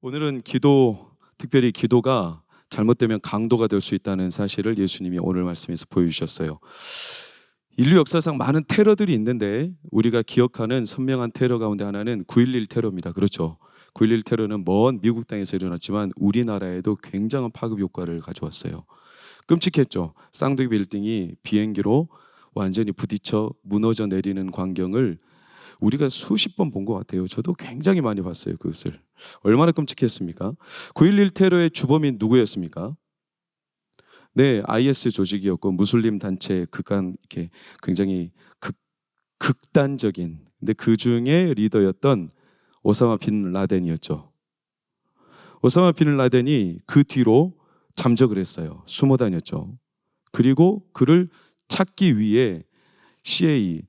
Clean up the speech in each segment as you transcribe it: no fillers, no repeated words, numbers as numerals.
오늘은 특별히 기도가 잘못되면 강도가 될 수 있다는 사실을 예수님이 오늘 말씀에서 보여주셨어요. 인류 역사상 많은 테러들이 있는데 우리가 기억하는 선명한 테러 가운데 하나는 9.11 테러입니다. 그렇죠? 9.11 테러는 먼 미국 땅에서 일어났지만 우리나라에도 굉장한 파급 효과를 가져왔어요. 끔찍했죠. 쌍둥이 빌딩이 비행기로 완전히 부딪혀 무너져 내리는 광경을 우리가 수십 번 본 것 같아요. 저도 굉장히 많이 봤어요. 그것을. 얼마나 끔찍했습니까? 9.11 테러의 주범이 누구였습니까? 네, IS 조직이었고 무슬림 단체 이렇게 굉장히 극단적인, 근데 그 중에 리더였던 오사마 빈 라덴이었죠. 오사마 빈 라덴이 그 뒤로 잠적을 했어요. 숨어 다녔죠. 그리고 그를 찾기 위해 CIA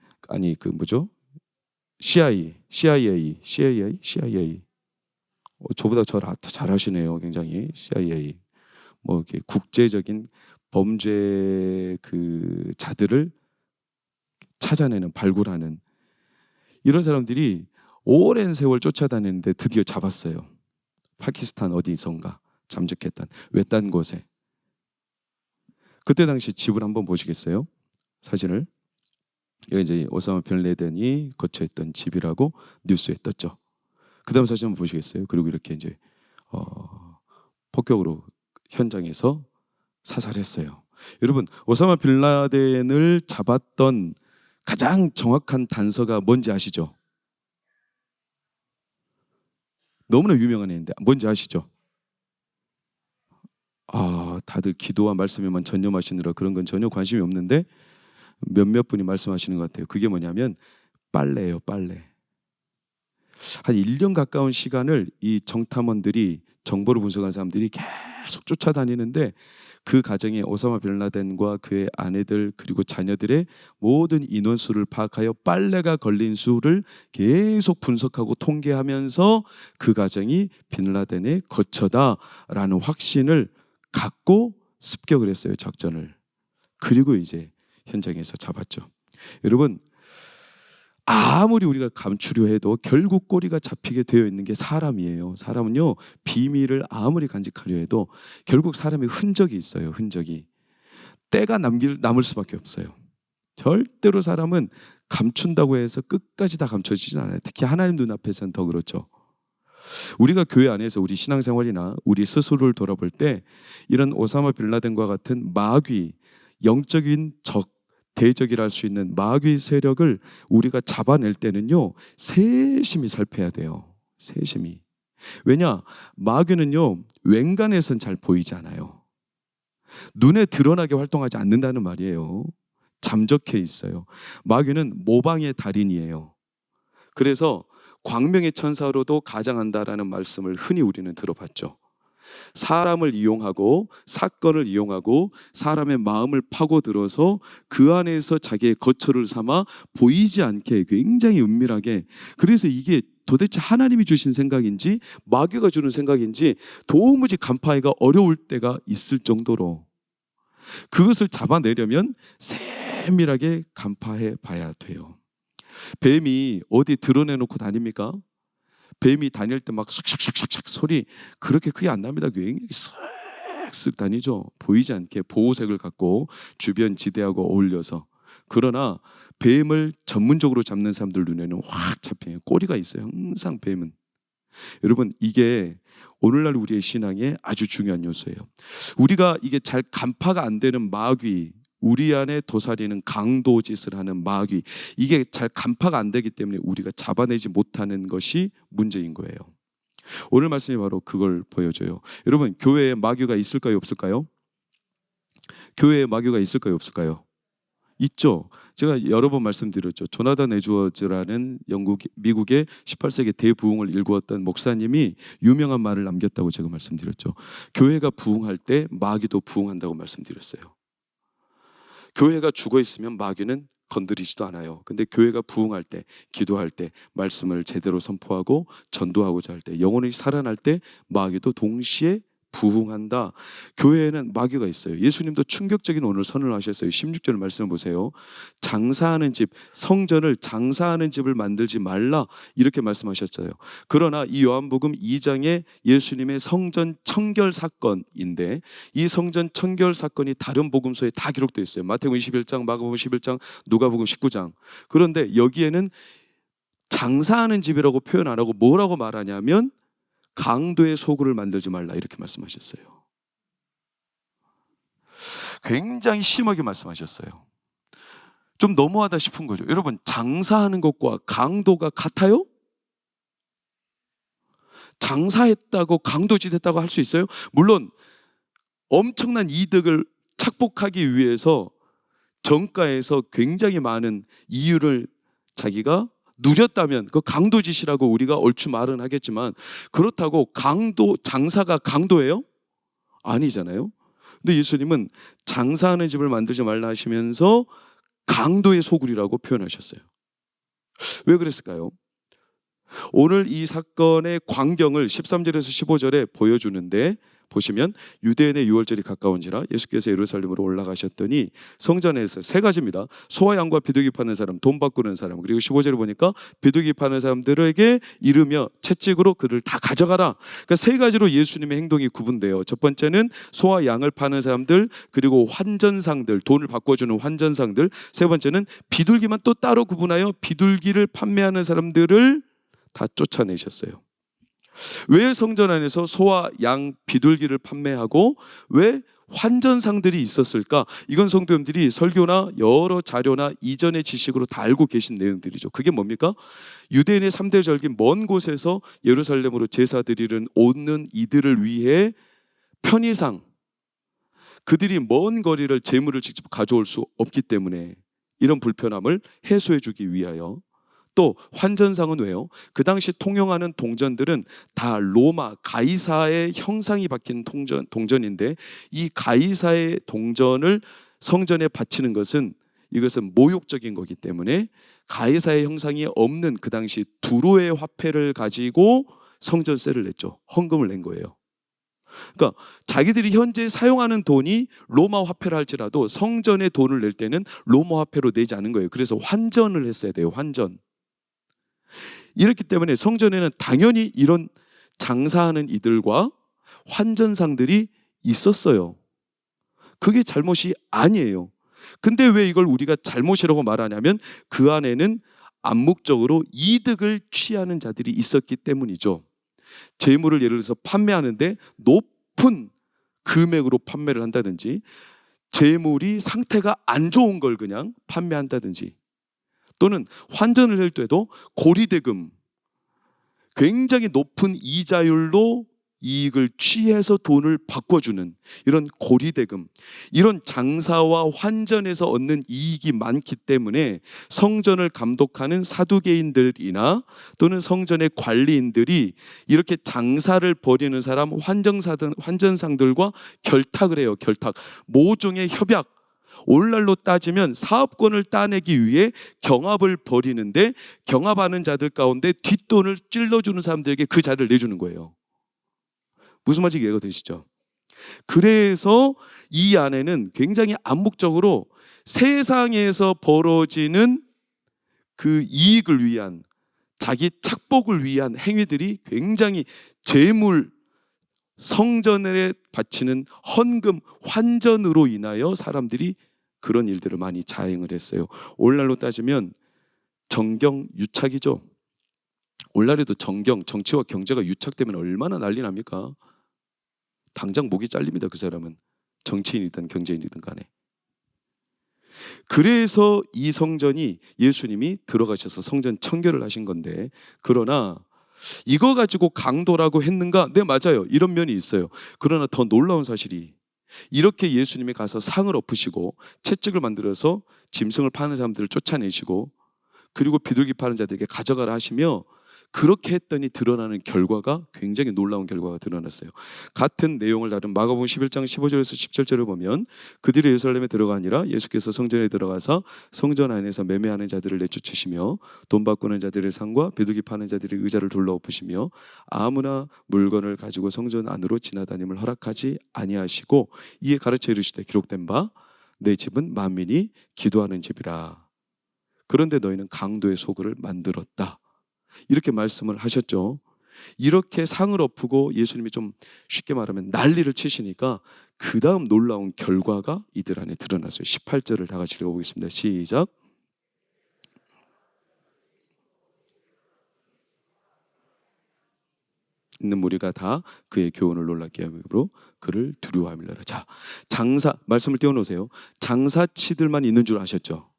저보다 더 잘하시네요. 굉장히 CIA 이렇게 국제적인 범죄 자들을 찾아내는 발굴하는 이런 사람들이 오랜 세월 쫓아다니는데 드디어 잡았어요. 파키스탄 어디선가 잠적했던 외딴 곳에. 그때 당시 집을 한번 보시겠어요? 사진을. 여기 이제 오사마 빈 라덴이 거처했던 집이라고 뉴스에 떴죠. 그 다음 사진 한번 보시겠어요? 그리고 이렇게 이제 폭격으로 현장에서 사살했어요. 여러분, 오사마 빈 라덴을 잡았던 가장 정확한 단서가 뭔지 아시죠? 너무나 유명한 애인데 뭔지 아시죠? 다들 기도와 말씀에만 전념하시느라 그런 건 전혀 관심이 없는데 몇몇 분이 말씀하시는 것 같아요. 그게 뭐냐면 빨래예요. 빨래. 한 1년 가까운 시간을 이 정탐원들이, 정보를 분석한 사람들이 계속 쫓아다니는데 그 가정에 오사마 빈 라덴과 그의 아내들 그리고 자녀들의 모든 인원수를 파악하여 빨래가 걸린 수를 계속 분석하고 통계하면서 그 가정이 빈 라덴의 거처다라는 확신을 갖고 습격을 했어요. 작전을. 그리고 이제 현장에서 잡았죠. 여러분, 아무리 우리가 감추려 해도 결국 꼬리가 잡히게 되어 있는 게 사람이에요. 사람은요, 비밀을 아무리 간직하려 해도 결국 사람의 흔적이 있어요. 흔적이. 때가 남을 수밖에 없어요. 절대로 사람은 감춘다고 해서 끝까지 다 감춰지진 않아요. 특히 하나님 눈앞에서는 더 그렇죠. 우리가 교회 안에서 우리 신앙생활이나 우리 스스로를 돌아볼 때 이런 오사마 빈 라덴과 같은 마귀, 영적인 적, 대적이라 할 수 있는 마귀 세력을 우리가 잡아낼 때는요, 세심히 살펴야 돼요. 세심히. 왜냐? 마귀는요, 웬간에선 잘 보이지 않아요. 눈에 드러나게 활동하지 않는다는 말이에요. 잠적해 있어요. 마귀는 모방의 달인이에요. 그래서 광명의 천사로도 가장한다라는 말씀을 흔히 우리는 들어봤죠. 사람을 이용하고 사건을 이용하고 사람의 마음을 파고들어서 그 안에서 자기의 거처를 삼아 보이지 않게 굉장히 은밀하게, 그래서 이게 도대체 하나님이 주신 생각인지 마귀가 주는 생각인지 도무지 간파하기가 어려울 때가 있을 정도로 그것을 잡아내려면 세밀하게 간파해 봐야 돼요. 뱀이 어디 드러내놓고 다닙니까? 뱀이 다닐 때 막 샥샥샥샥 소리 그렇게 크게 안 납니다. 굉장히 쓱쓱 다니죠. 보이지 않게 보호색을 갖고 주변 지대하고 어울려서. 그러나 뱀을 전문적으로 잡는 사람들 눈에는 확 잡혀요. 꼬리가 있어요. 항상 뱀은. 여러분, 이게 오늘날 우리의 신앙에 아주 중요한 요소예요. 우리가 이게 잘 간파가 안 되는 마귀, 우리 안에 도사리는 강도짓을 하는 마귀, 이게 잘 간파가 안 되기 때문에 우리가 잡아내지 못하는 것이 문제인 거예요. 오늘 말씀이 바로 그걸 보여줘요. 여러분, 교회에 마귀가 있을까요? 없을까요? 교회에 마귀가 있을까요? 없을까요? 있죠. 제가 여러 번 말씀드렸죠. 조나단 에드워즈라는 미국의 18세기 대부흥을 일구었던 목사님이 유명한 말을 남겼다고 제가 말씀드렸죠. 교회가 부흥할 때 마귀도 부흥한다고 말씀드렸어요. 교회가 죽어 있으면 마귀는 건드리지도 않아요. 근데 교회가 부흥할 때, 기도할 때, 말씀을 제대로 선포하고 전도하고자 할 때, 영혼이 살아날 때 마귀도 동시에 부흥한다. 교회에는 마귀가 있어요. 예수님도 충격적인 오늘 선언을 하셨어요. 16절 말씀을 보세요. 장사하는 집, 성전을 장사하는 집을 만들지 말라 이렇게 말씀하셨어요. 그러나 이 요한복음 2장에 예수님의 성전 청결 사건인데 이 성전 청결 사건이 다른 복음서에 다 기록되어 있어요. 마태복음 21장, 마가복음 11장, 누가복음 19장. 그런데 여기에는 장사하는 집이라고 표현 안 하고 뭐라고 말하냐면 강도의 소굴을 만들지 말라 이렇게 말씀하셨어요. 굉장히 심하게 말씀하셨어요. 좀 너무하다 싶은 거죠. 여러분, 장사하는 것과 강도가 같아요? 장사했다고 강도짓 했다고 할 수 있어요? 물론 엄청난 이득을 착복하기 위해서 정가에서 굉장히 많은 이유를 자기가 누렸다면 그 강도짓이라고 우리가 얼추 말은 하겠지만 그렇다고 장사가 강도예요? 아니잖아요. 근데 예수님은 장사하는 집을 만들지 말라 하시면서 강도의 소굴이라고 표현하셨어요. 왜 그랬을까요? 오늘 이 사건의 광경을 13절에서 15절에 보여주는데 보시면 유대인의 유월절이 가까운지라 예수께서 예루살렘으로 올라가셨더니 성전에서 세 가지입니다. 소와 양과 비둘기 파는 사람, 돈 바꾸는 사람, 그리고 15절에 보니까 비둘기 파는 사람들에게 이르며 채찍으로 그를 다 가져가라. 그러니까 세 가지로 예수님의 행동이 구분돼요. 첫 번째는 소와 양을 파는 사람들, 그리고 환전상들, 돈을 바꿔주는 환전상들. 세 번째는 비둘기만 또 따로 구분하여 비둘기를 판매하는 사람들을 다 쫓아내셨어요. 왜 성전 안에서 소와 양, 비둘기를 판매하고 왜 환전상들이 있었을까? 이건 성도님들이 설교나 여러 자료나 이전의 지식으로 다 알고 계신 내용들이죠. 그게 뭡니까? 유대인의 3대 절기 먼 곳에서 예루살렘으로 제사 드리는 오는 이들을 위해 편의상, 그들이 먼 거리를 제물을 직접 가져올 수 없기 때문에 이런 불편함을 해소해 주기 위하여. 또 환전상은 왜요? 그 당시 통용하는 동전들은 다 로마 가이사의 형상이 박힌 동전인데 이 가이사의 동전을 성전에 바치는 것은 이것은 모욕적인 거기 때문에 가이사의 형상이 없는 그 당시 두로의 화폐를 가지고 성전세를 냈죠. 헌금을 낸 거예요. 그러니까 자기들이 현재 사용하는 돈이 로마 화폐라 할지라도 성전에 돈을 낼 때는 로마 화폐로 내지 않은 거예요. 그래서 환전을 했어야 돼요. 환전. 이렇기 때문에 성전에는 당연히 이런 장사하는 이들과 환전상들이 있었어요. 그게 잘못이 아니에요. 근데 왜 이걸 우리가 잘못이라고 말하냐면 그 안에는 암묵적으로 이득을 취하는 자들이 있었기 때문이죠. 재물을 예를 들어서 판매하는데 높은 금액으로 판매를 한다든지 재물이 상태가 안 좋은 걸 그냥 판매한다든지 또는 환전을 할 때도 고리대금, 굉장히 높은 이자율로 이익을 취해서 돈을 바꿔주는 이런 고리대금, 이런 장사와 환전에서 얻는 이익이 많기 때문에 성전을 감독하는 사두개인들이나 또는 성전의 관리인들이 이렇게 장사를 벌이는 사람, 환전상들과 결탁을 해요. 결탁, 모종의 협약. 오늘날로 따지면 사업권을 따내기 위해 경합을 벌이는데 경합하는 자들 가운데 뒷돈을 찔러주는 사람들에게 그 자리를 내주는 거예요. 무슨 말인지 이해가 되시죠? 그래서 이 안에는 굉장히 암묵적으로 세상에서 벌어지는 그 이익을 위한, 자기 착복을 위한 행위들이 굉장히 재물, 성전에 바치는 헌금, 환전으로 인하여 사람들이 그런 일들을 많이 자행을 했어요. 오늘날로 따지면 정경 유착이죠. 오늘날에도 정경, 정치와 경제가 유착되면 얼마나 난리 납니까? 당장 목이 잘립니다. 그 사람은 정치인이든 경제인이든 간에. 그래서 이 성전이 예수님이 들어가셔서 성전 청결을 하신 건데, 그러나 이거 가지고 강도라고 했는가? 네, 맞아요. 이런 면이 있어요. 그러나 더 놀라운 사실이 이렇게 예수님이 가서 상을 엎으시고 채찍을 만들어서 짐승을 파는 사람들을 쫓아내시고 그리고 비둘기 파는 자들에게 가져가라 하시며 그렇게 했더니 드러나는 결과가 굉장히 놀라운 결과가 드러났어요. 같은 내용을 다룬 마가복음 11장 15절에서 17절을 보면 그들이 예루살렘에 들어가니라 예수께서 성전에 들어가서 성전 안에서 매매하는 자들을 내쫓으시며 돈 바꾸는 자들의 상과 비둘기 파는 자들의 의자를 둘러엎으시며 아무나 물건을 가지고 성전 안으로 지나다님을 허락하지 아니하시고 이에 가르쳐 이르시되 기록된 바 내 집은 만민이 기도하는 집이라. 그런데 너희는 강도의 소굴을 만들었다. 이렇게 말씀을 하셨죠. 이렇게 상을 엎고 예수님이 좀 쉽게 말하면 난리를 치시니까 그 다음 놀라운 결과가 이들 안에 드러났어요. 18절을 다 같이 읽어보겠습니다. 시작. 있는 무리가 다 그의 교훈을 놀랍게 여김으로 그를 두려워하밀러라. 자, 장사 말씀을 띄워놓으세요. 장사치들만 있는 줄 아셨죠?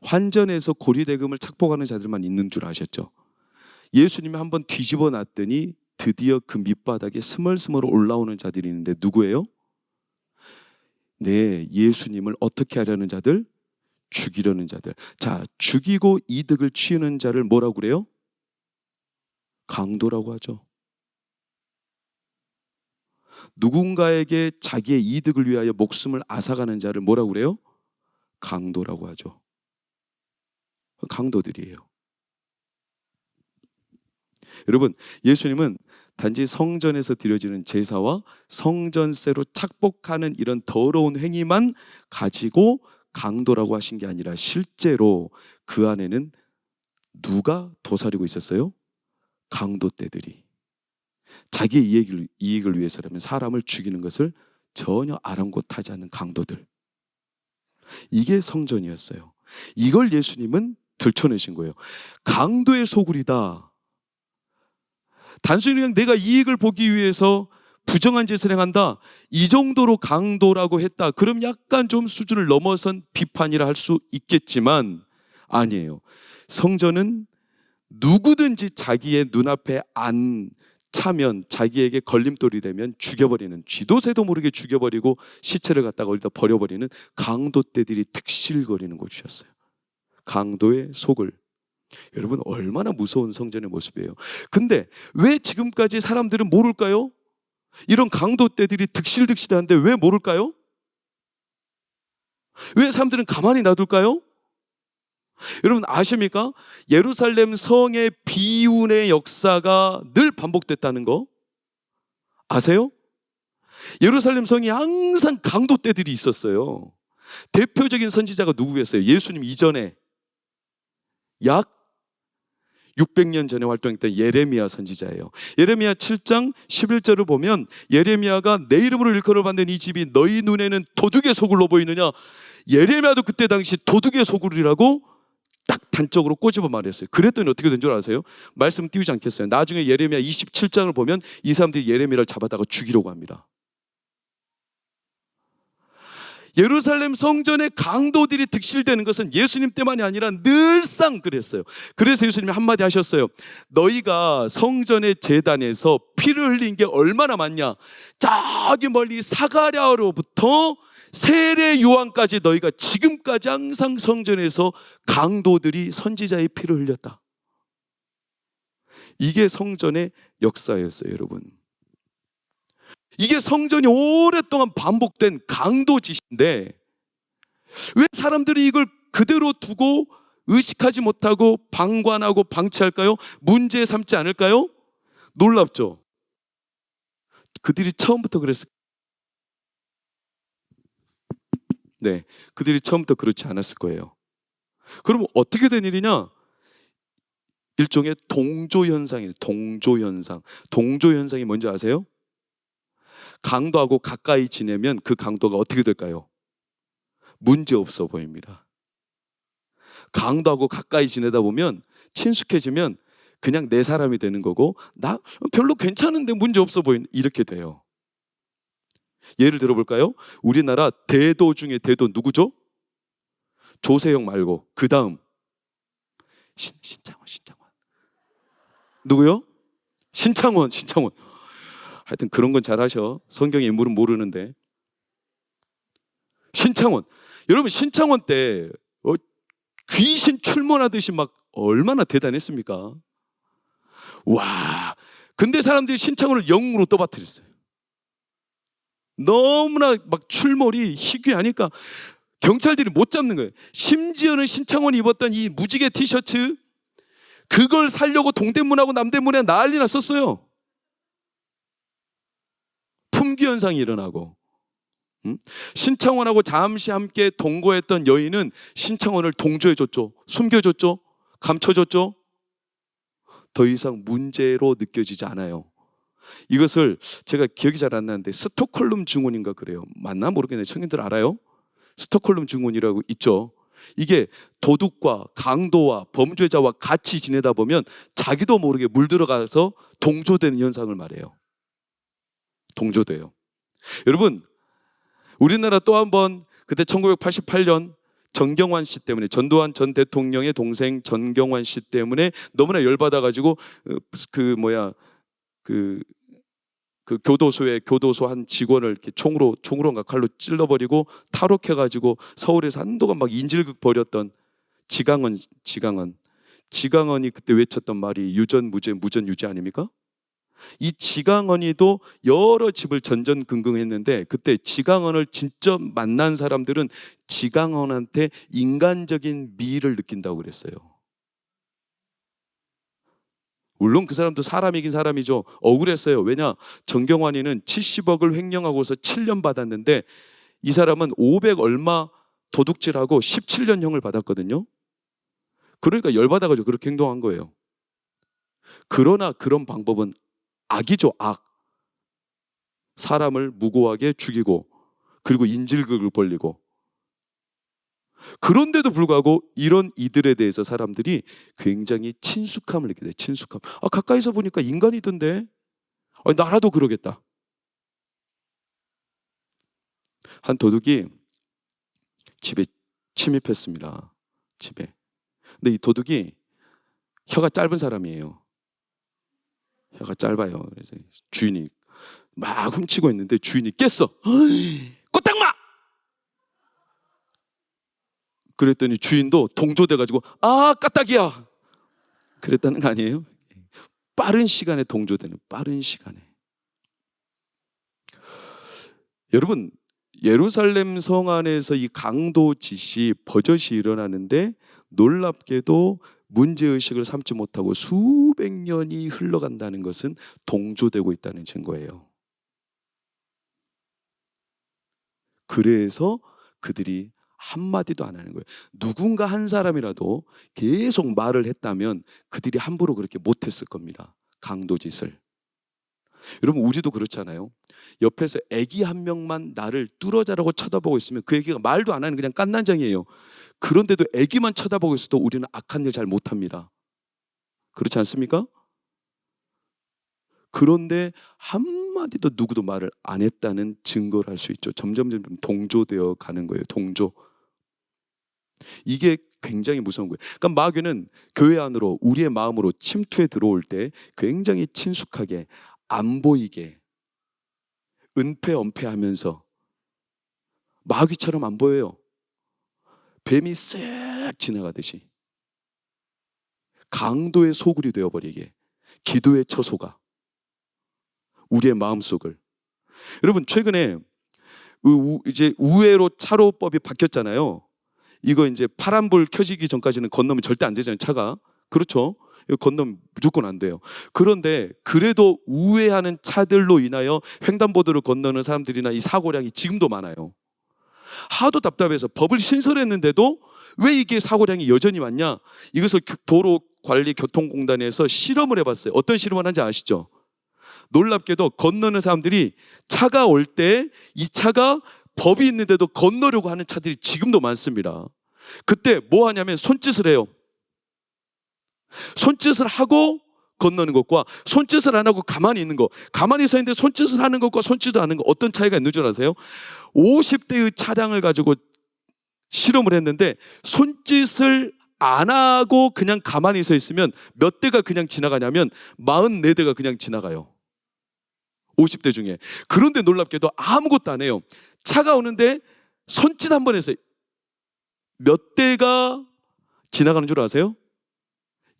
환전에서 고리대금을 착복하는 자들만 있는 줄 아셨죠? 예수님이 한번 뒤집어 놨더니 드디어 그 밑바닥에 스멀스멀 올라오는 자들이 있는데 누구예요? 네, 예수님을 어떻게 하려는 자들? 죽이려는 자들. 자, 죽이고 이득을 취하는 자를 뭐라고 그래요? 강도라고 하죠. 누군가에게 자기의 이득을 위하여 목숨을 앗아가는 자를 뭐라고 그래요? 강도라고 하죠. 강도들이에요. 여러분, 예수님은 단지 성전에서 드려지는 제사와 성전세로 착복하는 이런 더러운 행위만 가지고 강도라고 하신 게 아니라 실제로 그 안에는 누가 도사리고 있었어요? 강도떼들이. 자기의 이익을 위해서라면 사람을 죽이는 것을 전혀 아랑곳하지 않는 강도들. 이게 성전이었어요. 이걸 예수님은 들춰내신 거예요. 강도의 소굴이다. 단순히 그냥 내가 이익을 보기 위해서 부정한 짓을 행한다, 이 정도로 강도라고 했다, 그럼 약간 좀 수준을 넘어선 비판이라 할 수 있겠지만 아니에요. 성전은 누구든지 자기의 눈앞에 안 차면, 자기에게 걸림돌이 되면 죽여버리는, 쥐도 새도 모르게 죽여버리고 시체를 갖다가 어디다 버려버리는 강도떼들이 득실거리는 곳이었어요. 강도의 소굴. 여러분, 얼마나 무서운 성전의 모습이에요. 근데 왜 지금까지 사람들은 모를까요? 이런 강도떼들이 득실득실한데 왜 모를까요? 왜 사람들은 가만히 놔둘까요? 여러분 아십니까? 예루살렘 성의 비운의 역사가 늘 반복됐다는 거 아세요? 예루살렘 성이 항상 강도떼들이 있었어요. 대표적인 선지자가 누구겠어요? 예수님 이전에 약 600년 전에 활동했던 예레미야 선지자예요. 예레미야 7장 11절을 보면 예레미야가 내 이름으로 일컬어 받는 이 집이 너희 눈에는 도둑의 소굴로 보이느냐. 예레미야도 그때 당시 도둑의 소굴이라고 딱 단적으로 꼬집어 말했어요. 그랬더니 어떻게 된 줄 아세요? 말씀 띄우지 않겠어요? 나중에 예레미야 27장을 보면 이 사람들이 예레미야를 잡아다가 죽이려고 합니다. 예루살렘 성전의 강도들이 득실되는 것은 예수님 때만이 아니라 늘상 그랬어요. 그래서 예수님이 한마디 하셨어요. 너희가 성전의 제단에서 피를 흘린 게 얼마나 많냐. 저기 멀리 사가랴로부터 세례 요한까지 너희가 지금까지 항상 성전에서 강도들이 선지자의 피를 흘렸다. 이게 성전의 역사였어요, 여러분. 이게 성전이 오랫동안 반복된 강도짓인데 왜 사람들이 이걸 그대로 두고 의식하지 못하고 방관하고 방치할까요? 문제 삼지 않을까요? 놀랍죠? 그들이 처음부터 그랬을 네, 그들이 처음부터 그렇지 않았을 거예요. 그럼 어떻게 된 일이냐? 일종의 동조현상이에요. 동조현상. 동조현상이 뭔지 아세요? 강도하고 가까이 지내면 그 강도가 어떻게 될까요? 문제 없어 보입니다. 강도하고 가까이 지내다 보면 친숙해지면 그냥 내 사람이 되는 거고 나 별로 괜찮은데 문제 없어 보이는 이렇게 돼요. 예를 들어볼까요? 우리나라 대도 중에 대도 누구죠? 조세형 말고 그 다음 신창원 누구요? 신창원 하여튼 그런 건 잘하셔. 성경의 인물은 모르는데 신창원. 여러분 신창원 때 귀신 출몰하듯이 막 얼마나 대단했습니까? 와, 근데 사람들이 신창원을 영으로 떠받들였어요. 너무나 막 출몰이 희귀하니까 경찰들이 못 잡는 거예요. 심지어는 신창원이 입었던 이 무지개 티셔츠, 그걸 살려고 동대문하고 남대문에 난리 났었어요. 품귀 현상이 일어나고. 신창원하고 잠시 함께 동거했던 여인은 신창원을 동조해줬죠. 숨겨줬죠. 감춰줬죠. 더 이상 문제로 느껴지지 않아요. 이것을 제가 기억이 잘 안 나는데 스톡홀름 증후군인가 그래요. 맞나 모르겠네요. 청년들 알아요? 스톡홀름 증후군이라고 있죠. 이게 도둑과 강도와 범죄자와 같이 지내다 보면 자기도 모르게 물들어가서 동조되는 현상을 말해요. 동조돼요. 여러분, 우리나라 또 한 번 그때 1988년 전경환 씨 때문에, 전두환 전 대통령의 동생 전경환 씨 때문에 너무나 열받아가지고 그 교도소 한 직원을 이렇게 총으로인가 칼로 찔러버리고 탈옥해가지고 서울에서 한동안 막 인질극 벌였던 지강원이 그때 외쳤던 말이 유전무죄 무전유죄 아닙니까? 이 지강원이도 여러 집을 전전긍긍했는데 그때 지강원을 진짜 만난 사람들은 지강원한테 인간적인 미를 느낀다고 그랬어요. 물론 그 사람도 사람이긴 사람이죠. 억울했어요. 왜냐? 전경환이는 70억을 횡령하고서 7년 받았는데 이 사람은 500 얼마 도둑질하고 17년형을 받았거든요. 그러니까 열받아가지고 그렇게 행동한 거예요. 그러나 그런 방법은 악이죠. 악. 사람을 무고하게 죽이고 그리고 인질극을 벌리고. 그런데도 불구하고 이런 이들에 대해서 사람들이 굉장히 친숙함을 느끼게 돼요. 친숙함. 가까이서 보니까 인간이던데 나라도 그러겠다. 한 도둑이 집에 침입했습니다. 집에. 근데 이 도둑이 혀가 짧은 사람이에요. 혀가 짧아요. 그래서 주인이 막 훔치고 있는데 주인이 깼어. 꼬딱마! 그랬더니 주인도 동조돼가지고 까딱이야! 그랬다는 거 아니에요? 빠른 시간에 동조되는, 빠른 시간에. 여러분, 예루살렘 성 안에서 이 강도 짓이 버젓이 일어나는데 놀랍게도 문제의식을 삼지 못하고 수백 년이 흘러간다는 것은 동조되고 있다는 증거예요. 그래서 그들이 한마디도 안 하는 거예요. 누군가 한 사람이라도 계속 말을 했다면 그들이 함부로 그렇게 못했을 겁니다. 강도짓을. 여러분, 우리도 그렇잖아요. 옆에서 애기 한 명만 나를 뚫어자라고 쳐다보고 있으면 그 애기가 말도 안 하는 그냥 깐난장이에요. 그런데도 애기만 쳐다보고 있어도 우리는 악한 일 잘 못합니다. 그렇지 않습니까? 그런데 한마디도 누구도 말을 안 했다는 증거를 할 수 있죠. 점점 동조되어 가는 거예요. 동조. 이게 굉장히 무서운 거예요. 그러니까 마귀는 교회 안으로, 우리의 마음으로 침투해 들어올 때 굉장히 친숙하게, 안 보이게, 은폐엄폐하면서 마귀처럼 안 보여요. 뱀이 쓱 지나가듯이 강도의 소굴이 되어버리게, 기도의 처소가 우리의 마음속을. 여러분, 최근에 이제 우회로 차로법이 바뀌었잖아요. 이거 이제 파란불 켜지기 전까지는 건너면 절대 안 되잖아요, 차가. 그렇죠? 이거 건너면 무조건 안 돼요. 그런데 그래도 우회하는 차들로 인하여 횡단보도를 건너는 사람들이나 이 사고량이 지금도 많아요. 하도 답답해서 법을 신설했는데도 왜 이게 사고량이 여전히 많냐? 이것을 도로관리교통공단에서 실험을 해봤어요. 어떤 실험을 하는지 아시죠? 놀랍게도 건너는 사람들이 차가 올 때 이 차가 법이 있는데도 건너려고 하는 차들이 지금도 많습니다. 그때 뭐 하냐면 손짓을 해요. 손짓을 하고 건너는 것과 손짓을 안 하고 가만히 있는 거, 가만히 서 있는데 손짓을 하는 것과 손짓을 하는 거, 어떤 차이가 있는 줄 아세요? 50대의 차량을 가지고 실험을 했는데 손짓을 안 하고 그냥 가만히 서 있으면 몇 대가 그냥 지나가냐면 44대가 그냥 지나가요. 50대 중에. 그런데 놀랍게도 아무것도 안 해요. 차가 오는데 손짓 한 번 해서 몇 대가 지나가는 줄 아세요?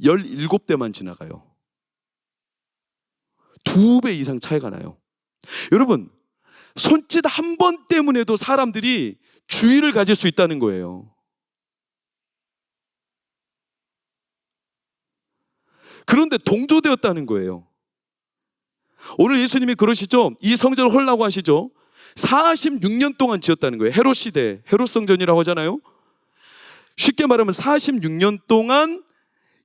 17대만 지나가요. 2배 이상 차이가 나요. 여러분, 손짓 한 번 때문에도 사람들이 주의를 가질 수 있다는 거예요. 그런데 동조되었다는 거예요. 오늘 예수님이 그러시죠? 이 성전을 헐라고 하시죠? 46년 동안 지었다는 거예요. 헤롯 시대, 헤롯 성전이라고 하잖아요. 쉽게 말하면 46년 동안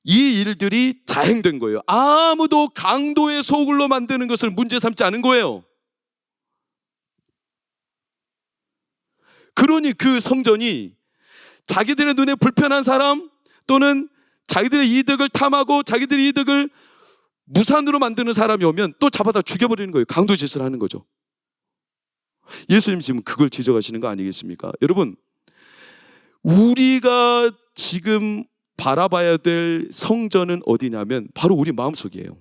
이 일들이 자행된 거예요. 아무도 강도의 소굴로 만드는 것을 문제 삼지 않은 거예요. 그러니 그 성전이 자기들의 눈에 불편한 사람 또는 자기들의 이득을 탐하고 자기들의 이득을 무산으로 만드는 사람이 오면 또 잡아다 죽여버리는 거예요. 강도짓을 하는 거죠. 예수님 지금 그걸 지적하시는 거 아니겠습니까? 여러분, 우리가 지금 바라봐야 될 성전은 어디냐면 바로 우리 마음속이에요.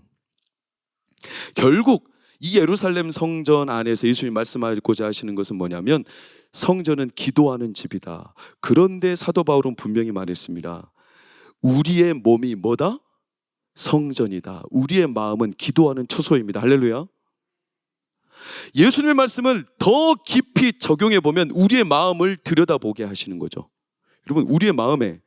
결국 이 예루살렘 성전 안에서 예수님이 말씀하고자 하시는 것은 뭐냐면 성전은 기도하는 집이다. 그런데 사도 바울은 분명히 말했습니다. 우리의 몸이 뭐다? 성전이다. 우리의 마음은 기도하는 처소입니다. 할렐루야. 예수님의 말씀을 더 깊이 적용해 보면 우리의 마음을 들여다보게 하시는 거죠. 여러분, 우리의 마음에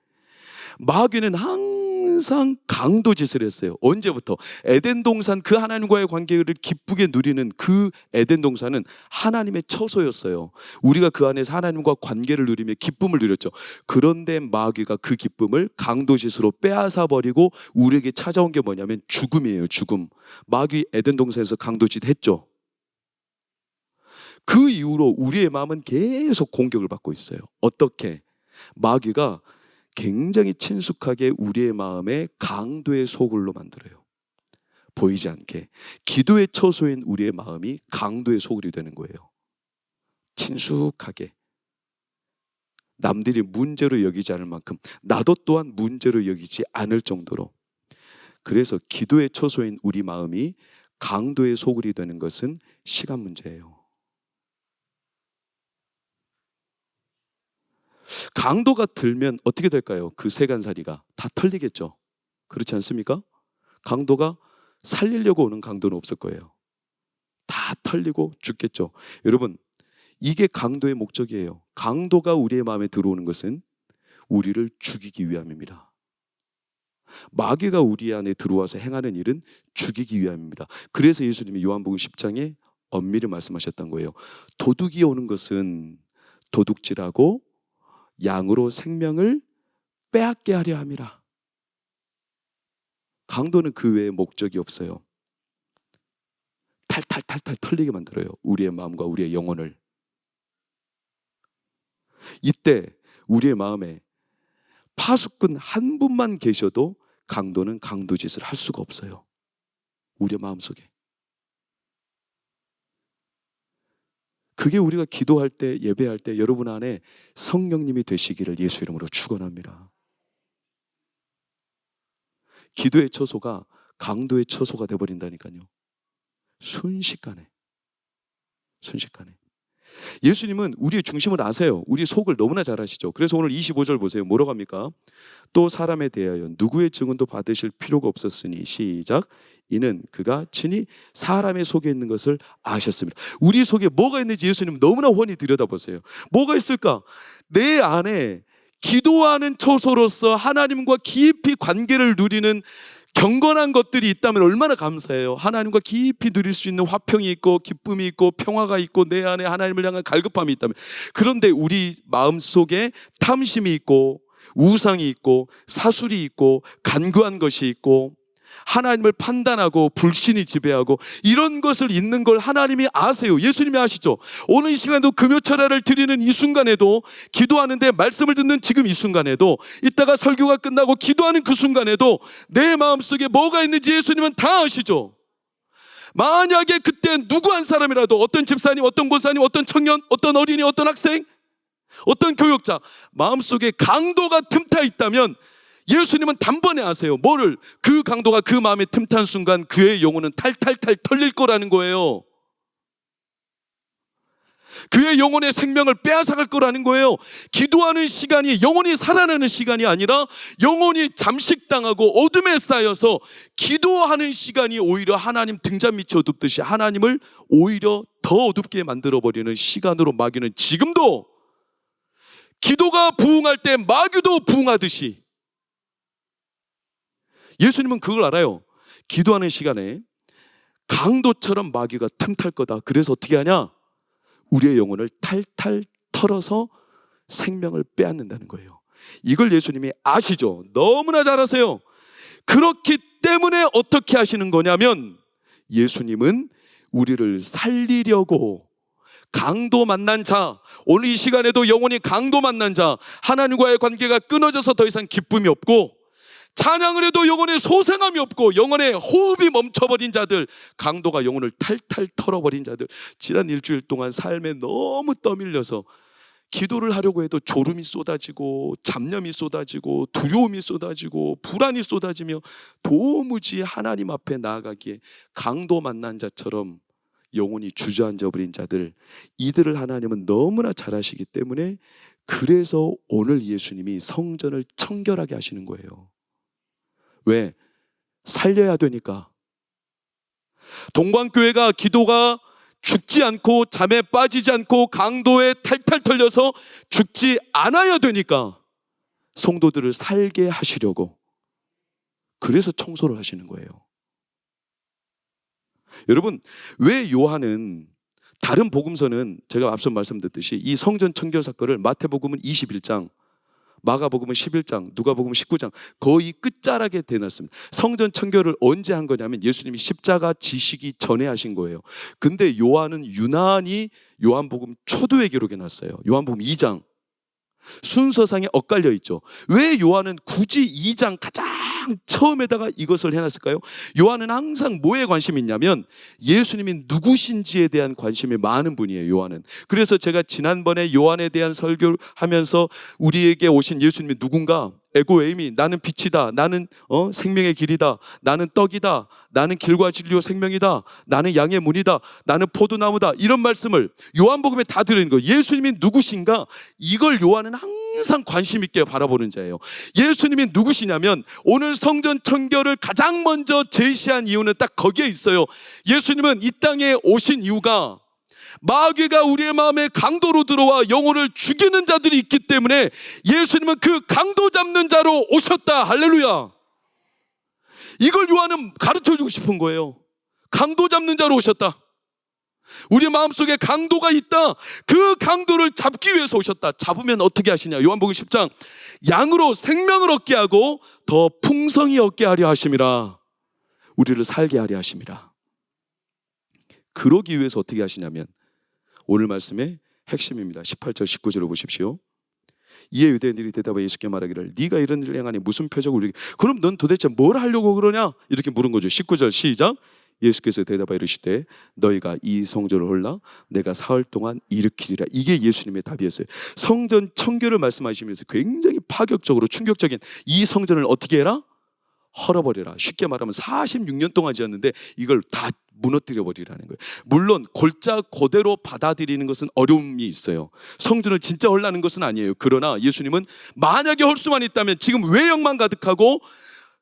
마귀는 항상 강도짓을 했어요. 언제부터? 에덴 동산 그 하나님과의 관계를 기쁘게 누리는 그 에덴 동산은 하나님의 처소였어요. 우리가 그 안에서 하나님과 관계를 누리며 기쁨을 누렸죠. 그런데 마귀가 그 기쁨을 강도짓으로 빼앗아 버리고 우리에게 찾아온 게 뭐냐면 죽음이에요. 죽음. 마귀 에덴 동산에서 강도짓 했죠. 그 이후로 우리의 마음은 계속 공격을 받고 있어요. 어떻게? 마귀가 굉장히 친숙하게 우리의 마음에 강도의 소굴로 만들어요. 보이지 않게 기도의 처소인 우리의 마음이 강도의 소굴이 되는 거예요. 친숙하게 남들이 문제로 여기지 않을 만큼 나도 또한 문제로 여기지 않을 정도로. 그래서 기도의 처소인 우리 마음이 강도의 소굴이 되는 것은 시간 문제예요. 강도가 들면 어떻게 될까요? 그 세간살이가 다 털리겠죠. 그렇지 않습니까? 강도가 살리려고 오는 강도는 없을 거예요. 다 털리고 죽겠죠. 여러분, 이게 강도의 목적이에요. 강도가 우리의 마음에 들어오는 것은 우리를 죽이기 위함입니다. 마귀가 우리 안에 들어와서 행하는 일은 죽이기 위함입니다. 그래서 예수님이 요한복음 10장에 엄밀히 말씀하셨던 거예요. 도둑이 오는 것은 도둑질하고 양으로 생명을 빼앗게 하려 함이라. 강도는 그 외에 목적이 없어요. 탈탈탈탈 털리게 만들어요. 우리의 마음과 우리의 영혼을. 이때 우리의 마음에 파수꾼 한 분만 계셔도 강도는 강도짓을 할 수가 없어요. 우리의 마음속에. 그게 우리가 기도할 때, 예배할 때 여러분 안에 성령님이 되시기를 예수 이름으로 축원합니다. 기도의 처소가 강도의 처소가 되어버린다니까요. 순식간에. 예수님은 우리의 중심을 아세요. 우리 속을 너무나 잘 아시죠. 그래서 오늘 25절 보세요. 뭐라고 합니까? 또 사람에 대하여 누구의 증언도 받으실 필요가 없었으니 시작. 이는 그가 친히 사람의 속에 있는 것을 아셨습니다. 우리 속에 뭐가 있는지 예수님 너무나 훤히 들여다보세요. 뭐가 있을까? 내 안에 기도하는 처소로서 하나님과 깊이 관계를 누리는 경건한 것들이 있다면 얼마나 감사해요. 하나님과 깊이 누릴 수 있는 화평이 있고 기쁨이 있고 평화가 있고 내 안에 하나님을 향한 갈급함이 있다면. 그런데 우리 마음속에 탐심이 있고 우상이 있고 사술이 있고 간교한 것이 있고 하나님을 판단하고 불신이 지배하고 이런 것을 있는 걸 하나님이 아세요. 예수님이 아시죠. 오늘 이 시간에도 금요철야를 드리는 이 순간에도, 기도하는데 말씀을 듣는 지금 이 순간에도, 이따가 설교가 끝나고 기도하는 그 순간에도 내 마음속에 뭐가 있는지 예수님은 다 아시죠. 만약에 그때 누구 한 사람이라도, 어떤 집사님, 어떤 권사님, 어떤 청년, 어떤 어린이, 어떤 학생, 어떤 교역자 마음속에 강도가 틈타 있다면 예수님은 단번에 아세요. 뭐를? 그 강도가 그 마음에 틈탄 순간 그의 영혼은 탈탈탈 털릴 거라는 거예요. 그의 영혼의 생명을 빼앗아갈 거라는 거예요. 기도하는 시간이 영혼이 살아나는 시간이 아니라 영혼이 잠식당하고 어둠에 쌓여서 기도하는 시간이 오히려 하나님 등잔 밑에 어둡듯이 하나님을 오히려 더 어둡게 만들어버리는 시간으로 마귀는 지금도 기도가 부흥할 때 마귀도 부흥하듯이, 예수님은 그걸 알아요. 기도하는 시간에 강도처럼 마귀가 틈탈 거다. 그래서 어떻게 하냐? 우리의 영혼을 탈탈 털어서 생명을 빼앗는다는 거예요. 이걸 예수님이 아시죠? 너무나 잘 아세요. 그렇기 때문에 어떻게 하시는 거냐면, 예수님은 우리를 살리려고 강도 만난 자, 오늘 이 시간에도 영혼이 강도 만난 자, 하나님과의 관계가 끊어져서 더 이상 기쁨이 없고, 찬양을 해도 영혼에 소생함이 없고, 영혼의 호흡이 멈춰버린 자들, 강도가 영혼을 탈탈 털어버린 자들, 지난 일주일 동안 삶에 너무 떠밀려서 기도를 하려고 해도 졸음이 쏟아지고 잡념이 쏟아지고 두려움이 쏟아지고 불안이 쏟아지며 도무지 하나님 앞에 나아가기에 강도 만난 자처럼 영혼이 주저앉아 버린 자들, 이들을 하나님은 너무나 잘 아시기 때문에, 그래서 오늘 예수님이 성전을 청결하게 하시는 거예요. 왜? 살려야 되니까. 동방교회가 기도가 죽지 않고 잠에 빠지지 않고 강도에 탈탈 털려서 죽지 않아야 되니까 성도들을 살게 하시려고, 그래서 청소를 하시는 거예요. 여러분, 왜 요한은, 다른 복음서는 제가 앞서 말씀드렸듯이 이 성전 청결 사건을 마태복음은 21장, 마가복음은 11장, 누가복음은 19장 거의 끝자락에 대놨습니다. 성전 청결을 언제 한 거냐면 예수님이 십자가 지시기 전에 하신 거예요. 근데 요한은 유난히 요한복음 초두의 기록에 놨어요. 요한복음 2장 순서상에 엇갈려 있죠. 왜 요한은 굳이 2장 가장 처음에다가 이것을 해놨을까요? 요한은 항상 뭐에 관심이 있냐면 예수님이 누구신지에 대한 관심이 많은 분이에요, 요한은. 그래서 제가 지난번에 요한에 대한 설교를 하면서 우리에게 오신 예수님이 누군가, 에고에이미, 나는 빛이다, 나는 생명의 길이다, 나는 떡이다, 나는 길과 진리와 생명이다, 나는 양의 문이다, 나는 포도나무다, 이런 말씀을 요한복음에 다 들어있는 거예요. 예수님이 누구신가, 이걸 요한은 항상 관심 있게 바라보는 자예요. 예수님이 누구시냐면 오늘 성전 청결을 가장 먼저 제시한 이유는 딱 거기에 있어요. 예수님은 이 땅에 오신 이유가 마귀가 우리의 마음에 강도로 들어와 영혼을 죽이는 자들이 있기 때문에 예수님은 그 강도 잡는 자로 오셨다. 할렐루야. 이걸 요한은 가르쳐주고 싶은 거예요. 강도 잡는 자로 오셨다. 우리 마음속에 강도가 있다. 그 강도를 잡기 위해서 오셨다. 잡으면 어떻게 하시냐? 요한복음 10장, 양으로 생명을 얻게 하고 더 풍성히 얻게 하려 하심이라. 우리를 살게 하려 하심이라. 그러기 위해서 어떻게 하시냐면 오늘 말씀의 핵심입니다. 18절 19절을 보십시오. 이에 유대인들이 대답하여 예수께 말하기를 네가 이런 일을 행하니 무슨 표적을 우리, 그럼 넌 도대체 뭘 하려고 그러냐? 이렇게 물은 거죠. 19절 시작. 예수께서 대답하여 이르시되 너희가 이 성전을 홀라 내가 사흘 동안 일으키리라. 이게 예수님의 답이었어요. 성전 청결을 말씀하시면서 굉장히 파격적으로 충격적인, 이 성전을 어떻게 해라? 헐어버려라. 쉽게 말하면 46년 동안 지었는데 이걸 다 무너뜨려 버리라는 거예요. 물론 골자 그대로 받아들이는 것은 어려움이 있어요. 성전을 진짜 헐라는 것은 아니에요. 그러나 예수님은 만약에 헐 수만 있다면 지금 외형만 가득하고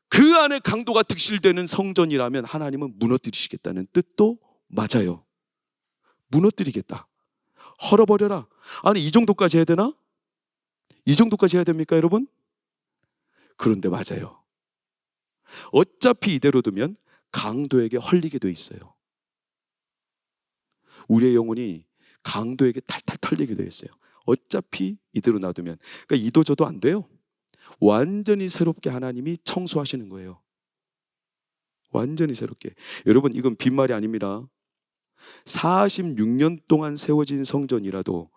그 안에 강도가 득실되는 성전이라면 하나님은 무너뜨리시겠다는 뜻도 맞아요. 무너뜨리겠다. 헐어버려라. 아니 이 정도까지 해야 되나? 이 정도까지 해야 됩니까 여러분? 그런데 맞아요. 어차피 이대로 두면 강도에게 헐리게 돼 있어요. 우리의 영혼이 강도에게 탈탈 털리게 돼 있어요. 어차피 이대로 놔두면. 그러니까 이도저도 안 돼요. 완전히 새롭게 하나님이 청소하시는 거예요. 완전히 새롭게. 여러분 이건 빈말이 아닙니다. 46년 동안 세워진 성전이라도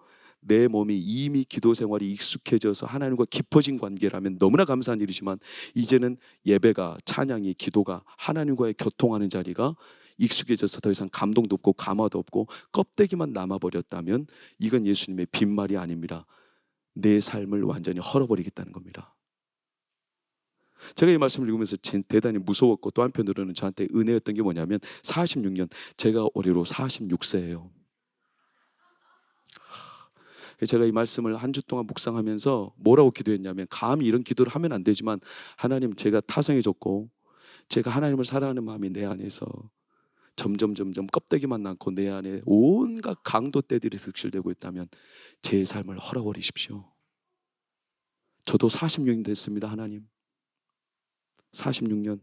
내 몸이 이미 기도 생활이 익숙해져서 하나님과 깊어진 관계라면 너무나 감사한 일이지만, 이제는 예배가, 찬양이, 기도가, 하나님과의 교통하는 자리가 익숙해져서 더 이상 감동도 없고 감화도 없고 껍데기만 남아버렸다면 이건 예수님의 빈말이 아닙니다. 내 삶을 완전히 헐어버리겠다는 겁니다. 제가 이 말씀을 읽으면서 대단히 무서웠고 또 한편으로는 저한테 은혜였던 게 뭐냐면 46년, 제가 올해로 46세예요. 제가 이 말씀을 한 주 동안 묵상하면서 뭐라고 기도했냐면, 감히 이런 기도를 하면 안 되지만, 하나님, 제가 타성해졌고 제가 하나님을 사랑하는 마음이 내 안에서 점점 껍데기만 남고 내 안에 온갖 강도 때들이 득실되고 있다면 제 삶을 허락버리십시오. 저도 46년 됐습니다. 하나님, 46년.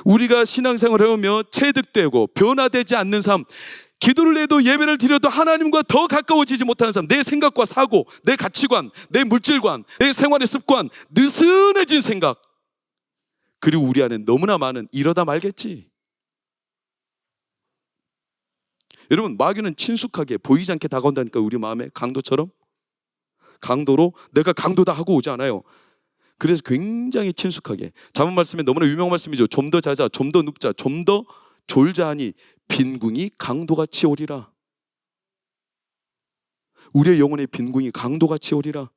우리가 신앙생활을 해오며 체득되고 변화되지 않는 삶, 기도를 해도 예배를 드려도 하나님과 더 가까워지지 못하는 삶, 내 생각과 사고, 내 가치관, 내 물질관, 내 생활의 습관, 느슨해진 생각, 그리고 우리 안에 너무나 많은 이러다 말겠지. 여러분, 마귀는 친숙하게 보이지 않게 다가온다니까. 우리 마음에 강도처럼, 강도로 내가 강도다 하고 오지 않아요. 그래서 굉장히 친숙하게, 잠언 말씀에 너무나 유명한 말씀이죠. 좀 더 자자, 좀 더 눕자, 좀 더 졸자 하니 빈궁이 강도같이 오리라. 우리의 영혼의 빈궁이 강도같이 오리라.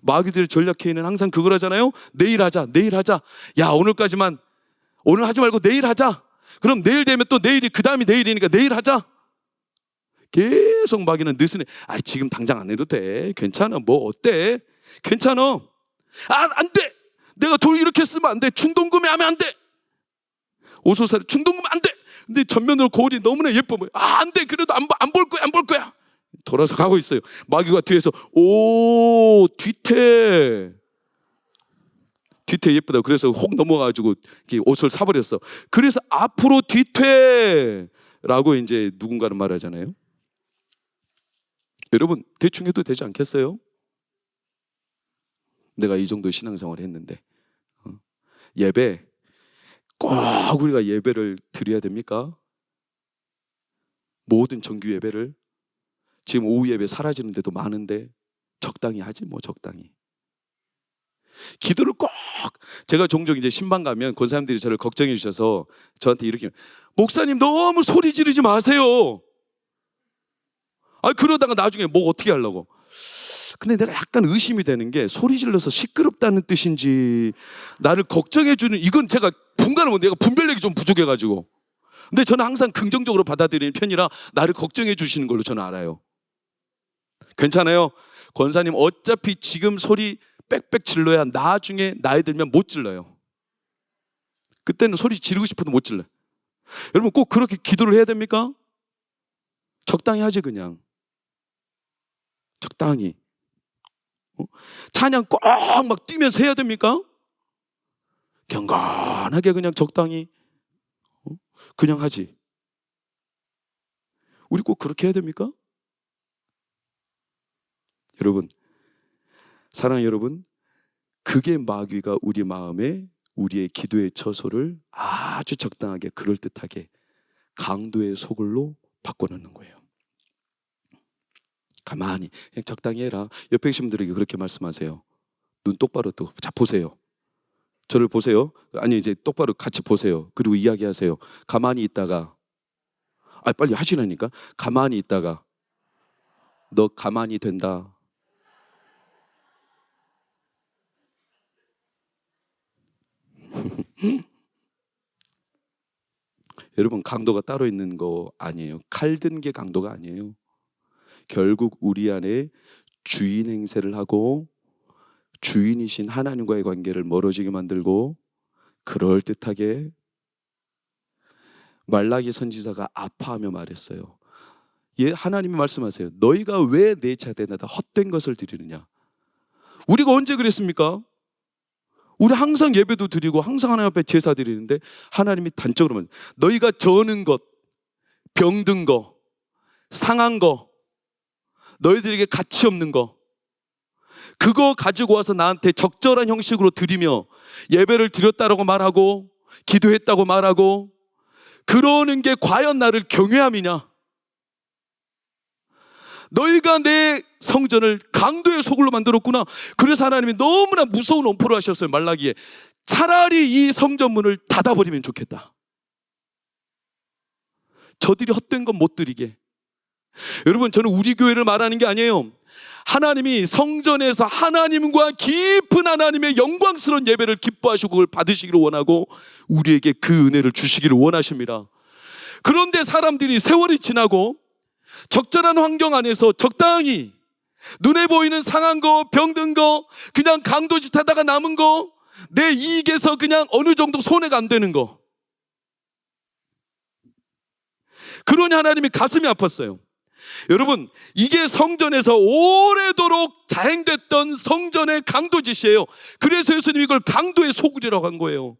마귀들의 전략회의는 항상 그걸 하잖아요. 내일 하자, 내일 하자. 야, 오늘까지만, 오늘 하지 말고 내일 하자. 그럼 내일 되면 또 내일이, 그 다음이 내일이니까 내일 하자. 계속 마귀는 느슨해. 아, 지금 당장 안 해도 돼. 괜찮아. 뭐 어때? 괜찮아. 안 돼. 내가 돈 이렇게 쓰면 안 돼. 충동구매하면 안 돼. 오소사를 충동구매 안 돼. 근데 전면으로 거울이 너무나 예뻐 보여. 안 돼. 그래도 안 볼 거야. 안 볼 거야. 돌아서 가고 있어요. 마귀가 뒤에서 오, 뒤태 예쁘다. 그래서 혹 넘어가지고 옷을 사버렸어. 그래서 앞으로 뒤태라고 이제 누군가는 말하잖아요. 여러분, 대충 해도 되지 않겠어요? 내가 이 정도 신앙생활을 했는데, 예배 꼭 우리가 예배를 드려야 됩니까? 모든 정규 예배를. 지금 오후 예배 사라지는 데도 많은데 적당히 하지 뭐. 적당히 기도를 꼭. 제가 종종 이제 신방 가면 권사님들이 저를 걱정해 주셔서 저한테 이렇게, 목사님 너무 소리 지르지 마세요. 그러다가 나중에 뭐 어떻게 하려고. 근데 내가 약간 의심이 되는 게, 소리 질러서 시끄럽다는 뜻인지 나를 걱정해 주는, 이건 제가 분간을 못, 내가 분별력이 좀 부족해가지고. 근데 저는 항상 긍정적으로 받아들이는 편이라 나를 걱정해 주시는 걸로 저는 알아요. 괜찮아요. 권사님 어차피 지금 소리 빽빽 질러야 나중에 나이 들면 못 질러요. 그때는 소리 지르고 싶어도 못 질러요. 여러분, 꼭 그렇게 기도를 해야 됩니까? 적당히 하지. 그냥 적당히. 찬양 꼭 막 뛰면서 해야 됩니까? 경건하게 그냥 적당히 그냥 하지. 우리 꼭 그렇게 해야 됩니까? 여러분, 사랑하는 여러분, 그게 마귀가 우리 마음에 우리의 기도의 처소를 아주 적당하게, 그럴듯하게 강도의 소굴로 바꿔놓는 거예요. 가만히 그냥 적당히 해라. 옆에 계신 분들에게 그렇게 말씀하세요. 눈 똑바로 뜨고, 자 보세요. 저를 보세요. 아니, 이제 똑바로 같이 보세요. 그리고 이야기하세요. 가만히 있다가, 빨리 하시라니까. 가만히 있다가 너 가만히 된다. 여러분, 강도가 따로 있는 거 아니에요. 칼 든 게 강도가 아니에요. 결국 우리 안에 주인 행세를 하고 주인이신 하나님과의 관계를 멀어지게 만들고, 그럴듯하게 말라기 선지자가 아파하며 말했어요. 하나님이 말씀하세요. 너희가 왜 내 자대나다 헛된 것을 드리느냐. 우리가 언제 그랬습니까? 우리 항상 예배도 드리고 항상 하나님 앞에 제사 드리는데, 하나님이 단적으로만 너희가 저는 것, 병든 거, 상한 거, 너희들에게 가치 없는 거, 그거 가지고 와서 나한테 적절한 형식으로 드리며 예배를 드렸다라고 말하고 기도했다고 말하고, 그러는 게 과연 나를 경외함이냐? 너희가 내 성전을 강도의 소굴로 만들었구나. 그래서 하나님이 너무나 무서운 엄포를 하셨어요. 말라기에 차라리 이 성전문을 닫아버리면 좋겠다. 저들이 헛된 건 못 드리게. 여러분, 저는 우리 교회를 말하는 게 아니에요. 하나님이 성전에서 하나님과 깊은 하나님의 영광스러운 예배를 기뻐하시고 그걸 받으시기를 원하고 우리에게 그 은혜를 주시기를 원하십니다. 그런데 사람들이 세월이 지나고 적절한 환경 안에서 적당히 눈에 보이는 상한 거, 병든 거, 그냥 강도짓 하다가 남은 거, 내 이익에서 그냥 어느 정도 손해가 안 되는 거. 그러니 하나님이 가슴이 아팠어요. 여러분, 이게 성전에서 오래도록 자행됐던 성전의 강도짓이에요. 그래서 예수님이 이걸 강도의 소굴이라고 한 거예요.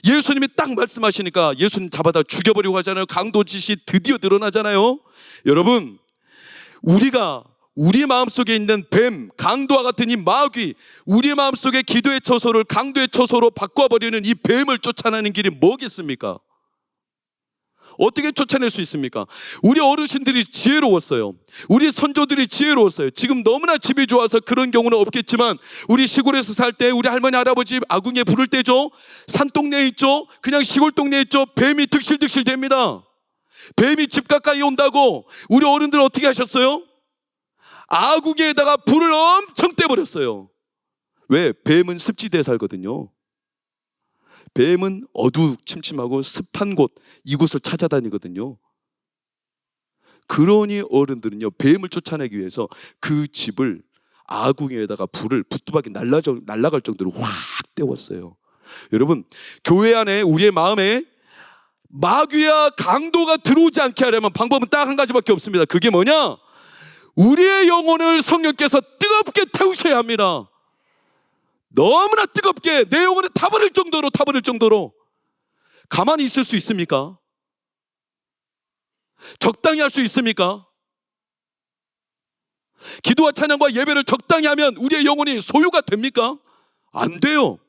예수님이 딱 말씀하시니까 예수님 잡아다 죽여버리고 하잖아요. 강도짓이 드디어 드러나잖아요. 여러분, 우리가 우리 마음속에 있는 뱀, 강도와 같은 이 마귀, 우리 마음속에 기도의 처소를 강도의 처소로 바꿔버리는 이 뱀을 쫓아내는 길이 뭐겠습니까? 어떻게 쫓아낼 수 있습니까? 우리 어르신들이 지혜로웠어요. 우리 선조들이 지혜로웠어요. 지금 너무나 집이 좋아서 그런 경우는 없겠지만, 우리 시골에서 살 때 우리 할머니 할아버지 아궁이에 불을 떼죠. 산동네에 있죠. 그냥 시골 동네에 있죠. 뱀이 득실득실 됩니다. 뱀이 집 가까이 온다고 우리 어른들 어떻게 하셨어요? 아궁이에다가 불을 엄청 떼버렸어요. 왜? 뱀은 습지대에 살거든요. 뱀은 어두침침하고 습한 곳, 이곳을 찾아다니거든요. 그러니 어른들은요, 뱀을 쫓아내기 위해서 그 집을 아궁이에다가 불을 부뚜막이 날아갈 정도로 확 떼웠어요. 여러분, 교회 안에 우리의 마음에 마귀와 강도가 들어오지 않게 하려면 방법은 딱 한 가지밖에 없습니다. 그게 뭐냐? 우리의 영혼을 성령께서 뜨겁게 태우셔야 합니다. 너무나 뜨겁게 내 영혼을 타버릴 정도로. 가만히 있을 수 있습니까? 적당히 할 수 있습니까? 기도와 찬양과 예배를 적당히 하면 우리의 영혼이 소유가 됩니까? 안 돼요.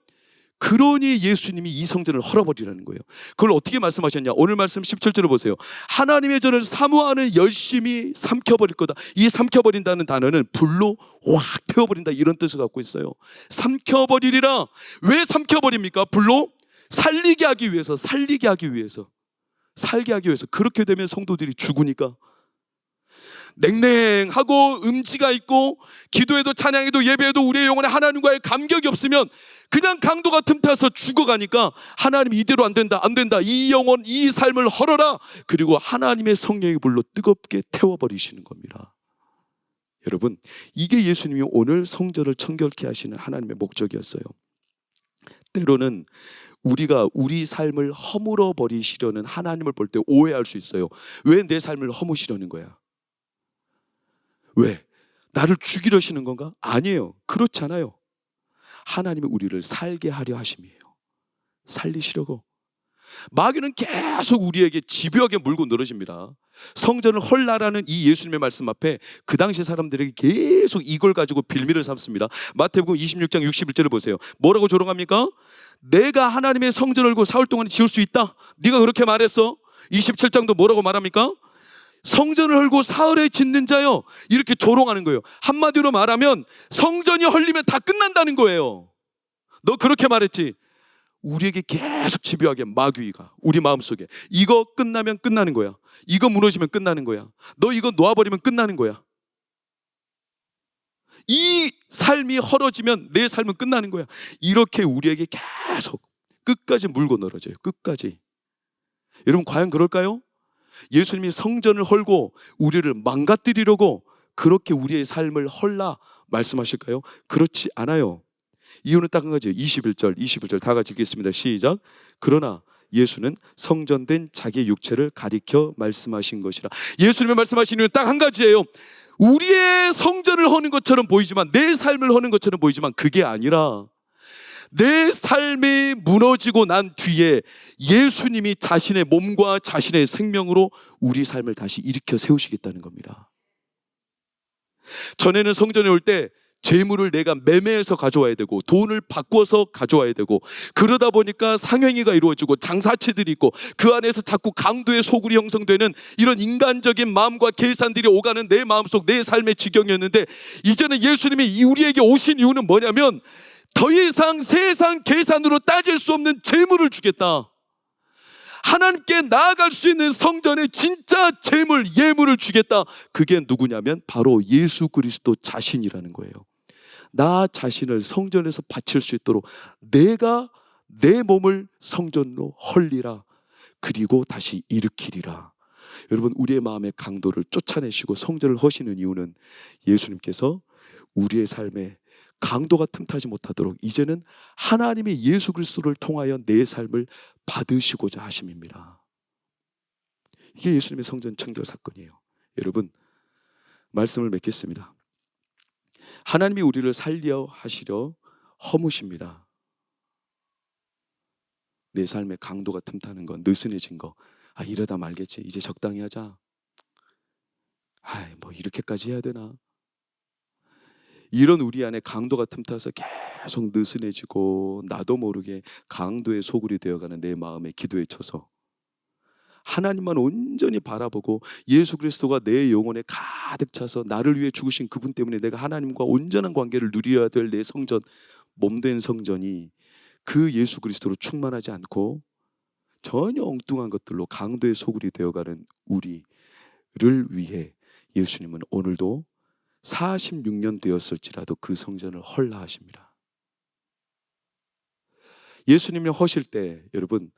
그러니 예수님이 이 성전을 헐어버리라는 거예요. 그걸 어떻게 말씀하셨냐? 오늘 말씀 17절을 보세요. 하나님의 전을 사모하는 열심히 삼켜버릴 거다. 이 삼켜버린다는 단어는 불로 확 태워버린다, 이런 뜻을 갖고 있어요. 삼켜버리리라. 왜 삼켜버립니까? 불로 살게 하기 위해서. 그렇게 되면 성도들이 죽으니까. 냉랭하고 음지가 있고 기도에도 찬양에도 예배에도 우리의 영혼에 하나님과의 감격이 없으면 그냥 강도가 틈타서 죽어가니까 하나님이 이대로 안 된다. 이 영혼, 이 삶을 헐어라. 그리고 하나님의 성령의 불로 뜨겁게 태워버리시는 겁니다. 여러분, 이게 예수님이 오늘 성전을 청결케 하시는 하나님의 목적이었어요. 때로는 우리가 우리 삶을 허물어 버리시려는 하나님을 볼 때 오해할 수 있어요. 왜 내 삶을 허무시려는 거야? 왜? 나를 죽이려시는 건가? 아니에요. 그렇지 않아요. 하나님이 우리를 살게 하려 하심이에요. 살리시려고. 마귀는 계속 우리에게 집요하게 물고 늘어집니다. 성전을 헐라라는 이 예수님의 말씀 앞에 그 당시 사람들에게 계속 이걸 가지고 빌미를 삼습니다. 마태복음 26장 61절을 보세요. 뭐라고 조롱합니까? 내가 하나님의 성전을 그 사흘 동안 지을 수 있다. 네가 그렇게 말했어. 27장도 뭐라고 말합니까? 성전을 헐고 사흘에 짓는 자요. 이렇게 조롱하는 거예요. 한마디로 말하면 성전이 헐리면 다 끝난다는 거예요. 너 그렇게 말했지. 우리에게 계속 집요하게 마귀가 우리 마음속에 이거 끝나면 끝나는 거야. 이거 무너지면 끝나는 거야. 너 이거 놓아버리면 끝나는 거야. 이 삶이 헐어지면 내 삶은 끝나는 거야. 이렇게 우리에게 계속 끝까지 물고 늘어져요. 끝까지. 여러분, 과연 그럴까요? 예수님이 성전을 헐고 우리를 망가뜨리려고 그렇게 우리의 삶을 헐라 말씀하실까요? 그렇지 않아요. 이유는 딱 한 가지예요. 21절 다 같이 읽겠습니다. 시작. 그러나 예수는 성전된 자기의 육체를 가리켜 말씀하신 것이라. 예수님이 말씀하신 이유는 딱 한 가지예요. 우리의 성전을 허는 것처럼 보이지만, 내 삶을 허는 것처럼 보이지만 그게 아니라 내 삶이 무너지고 난 뒤에 예수님이 자신의 몸과 자신의 생명으로 우리 삶을 다시 일으켜 세우시겠다는 겁니다. 전에는 성전에 올 때 재물을 내가 매매해서 가져와야 되고 돈을 바꿔서 가져와야 되고, 그러다 보니까 상행위가 이루어지고 장사채들이 있고 그 안에서 자꾸 강도의 소굴이 형성되는 이런 인간적인 마음과 계산들이 오가는 내 마음속 내 삶의 지경이었는데, 이제는 예수님이 우리에게 오신 이유는 뭐냐면 더 이상 세상 계산으로 따질 수 없는 재물을 주겠다. 하나님께 나아갈 수 있는 성전의 진짜 재물, 예물을 주겠다. 그게 누구냐면 바로 예수 그리스도 자신이라는 거예요. 나 자신을 성전에서 바칠 수 있도록 내가 내 몸을 성전으로 헐리라. 그리고 다시 일으키리라. 여러분, 우리의 마음의 강도를 쫓아내시고 성전을 허시는 이유는 예수님께서 우리의 삶에 강도가 틈타지 못하도록 이제는 하나님의 예수 그리스도를 통하여 내 삶을 받으시고자 하심입니다. 이게 예수님의 성전 청결 사건이에요. 여러분, 말씀을 맺겠습니다. 하나님이 우리를 살려 하시려 허무십니다. 내 삶에 강도가 틈타는 거, 느슨해진 거, 이러다 말겠지, 이제 적당히 하자, 뭐 이렇게까지 해야 되나, 이런 우리 안에 강도가 틈타서 계속 느슨해지고 나도 모르게 강도의 소굴이 되어가는 내 마음의 기도에 쳐서 하나님만 온전히 바라보고 예수 그리스도가 내 영혼에 가득 차서 나를 위해 죽으신 그분 때문에 내가 하나님과 온전한 관계를 누려야 될 내 성전, 몸된 성전이 그 예수 그리스도로 충만하지 않고 전혀 엉뚱한 것들로 강도의 소굴이 되어가는 우리를 위해 예수님은 오늘도 46년 되었을지라도 그 성전을 헐라 하십니다. 예수님이 허실 때 여러분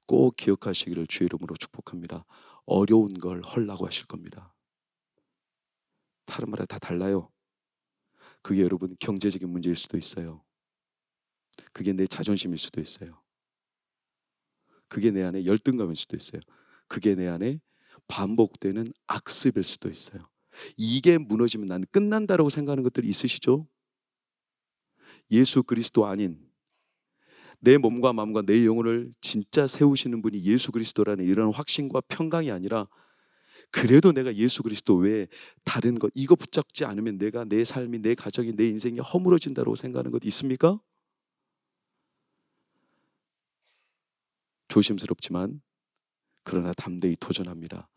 꼭 기억하시기를 주의 이름으로 축복합니다. 어려운 걸 헐라고 하실 겁니다. 다른 말에 다 달라요. 그게 여러분 경제적인 문제일 수도 있어요. 그게 내 자존심일 수도 있어요. 그게 내 안에 열등감일 수도 있어요. 그게 내 안에 반복되는 악습일 수도 있어요. 이게 무너지면 나는 끝난다라고 생각하는 것들이 있으시죠? 예수 그리스도 아닌 내 몸과 마음과 내 영혼을 진짜 세우시는 분이 예수 그리스도라는 이런 확신과 평강이 아니라 그래도 내가 예수 그리스도 외에 다른 것 이거 붙잡지 않으면 내가 내 삶이 내 가정이 내 인생이 허물어진다고 생각하는 것 있습니까? 조심스럽지만 그러나 담대히 도전합니다.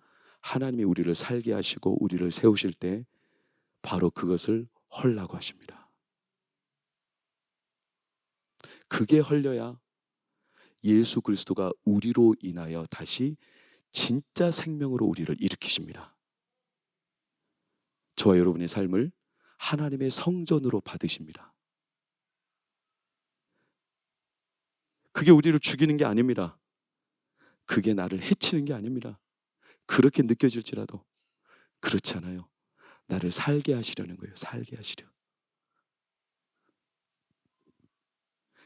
하나님이 우리를 살게 하시고 우리를 세우실 때 바로 그것을 헐라고 하십니다. 그게 헐려야 예수 그리스도가 우리로 인하여 다시 진짜 생명으로 우리를 일으키십니다. 저와 여러분의 삶을 하나님의 성전으로 받으십니다. 그게 우리를 죽이는 게 아닙니다. 그게 나를 해치는 게 아닙니다. 그렇게 느껴질지라도 그렇지 않아요. 나를 살게 하시려는 거예요. 살게 하시려.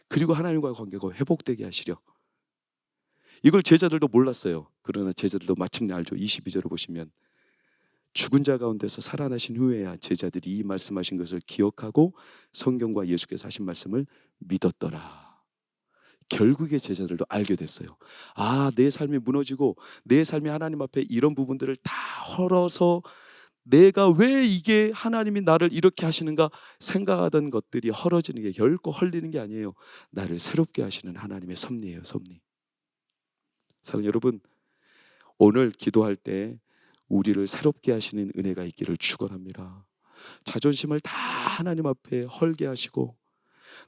그리고 하나님과의 관계가 회복되게 하시려. 이걸 제자들도 몰랐어요. 그러나 제자들도 마침내 알죠. 22절을 보시면 죽은 자 가운데서 살아나신 후에야 제자들이 이 말씀하신 것을 기억하고 성경과 예수께서 하신 말씀을 믿었더라. 결국에 제자들도 알게 됐어요. 내 삶이 무너지고 내 삶이 하나님 앞에 이런 부분들을 다 헐어서 내가 왜 이게 하나님이 나를 이렇게 하시는가 생각하던 것들이 헐어지는 게 결코 헐리는 게 아니에요. 나를 새롭게 하시는 하나님의 섭리예요. 섭리. 사랑하는 여러분, 오늘 기도할 때 우리를 새롭게 하시는 은혜가 있기를 축원합니다. 자존심을 다 하나님 앞에 헐게 하시고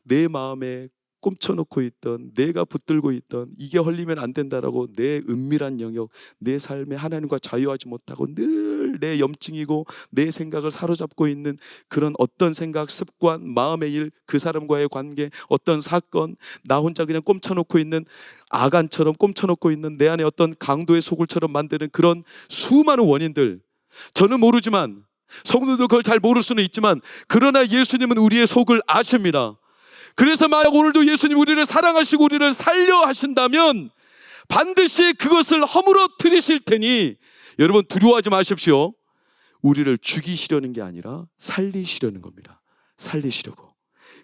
내 마음에 꼼쳐놓고 있던 내가 붙들고 있던 이게 헐리면 안 된다라고 내 은밀한 영역 내 삶에 하나님과 자유하지 못하고 늘 내 염증이고 내 생각을 사로잡고 있는 그런 어떤 생각, 습관, 마음의 일, 그 사람과의 관계, 어떤 사건, 나 혼자 그냥 꼼쳐놓고 있는 아간처럼 꼼쳐놓고 있는 내 안에 어떤 강도의 소굴처럼 만드는 그런 수많은 원인들, 저는 모르지만 성도도 그걸 잘 모를 수는 있지만 그러나 예수님은 우리의 속을 아십니다. 그래서 만약 오늘도 예수님 우리를 사랑하시고 우리를 살려 하신다면 반드시 그것을 허물어뜨리실 테니 여러분 두려워하지 마십시오. 우리를 죽이시려는 게 아니라 살리시려는 겁니다. 살리시려고.